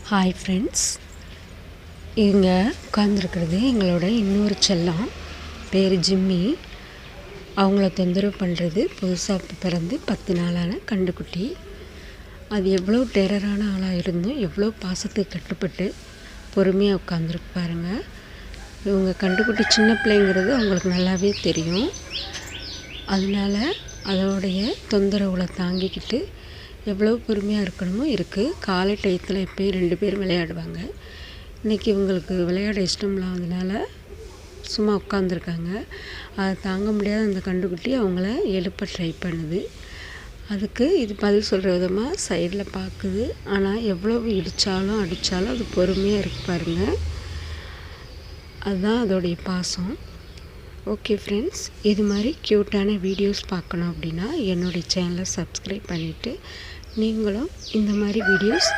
Hi friends, இங்கே உட்காந்துருக்கிறது எங்களோட இன்னொரு செல்லம். பேர் ஜிம்மி. அவங்கள தொந்தரவு பண்ணுறது புதுசாக பிறந்து 10 நாளான கண்டுக்குட்டி. அது எவ்வளோ டெரரான ஆளாக இருந்தும் எவ்வளோ பாசத்துக்கு கட்டுப்பட்டு பொறுமையாக உட்காந்துருக்கு பாருங்கள். இவங்க கண்டுக்குட்டி சின்ன பிள்ளைங்கிறது அவங்களுக்கு நல்லாவே தெரியும். அதனால் அதோடைய தொந்தரவுகளை தாங்கிக்கிட்டு எவ்வளோ பொறுமையாக இருக்கணுமோ இருக்குது. காலை டயத்தில் எப்போயும் 2 பேர் விளையாடுவாங்க. இன்றைக்கி இவங்களுக்கு விளையாட இஷ்டம் இல்லாததுனால சும்மா உட்காந்துருக்காங்க. அதை தாங்க முடியாத அந்த கண்டுக்குட்டி அவங்கள எழுப்ப ட்ரை பண்ணுது. அதுக்கு இது பதில் சொல்கிற விதமாக சைடில் பார்க்குது. ஆனால் எவ்வளவு இடித்தாலும் அடித்தாலும் அது பொறுமையாக இருக்கு பாருங்கள். அதுதான் அதோடைய பாசம். ஓகே ஃப்ரெண்ட்ஸ், இது மாதிரி க்யூட்டான வீடியோஸ் பார்க்கணும் அப்படின்னா என்னுடைய சேனலை சப்ஸ்கிரைப் பண்ணிவிட்டு நீங்களும் இந்த மாதிரி வீடியோஸ்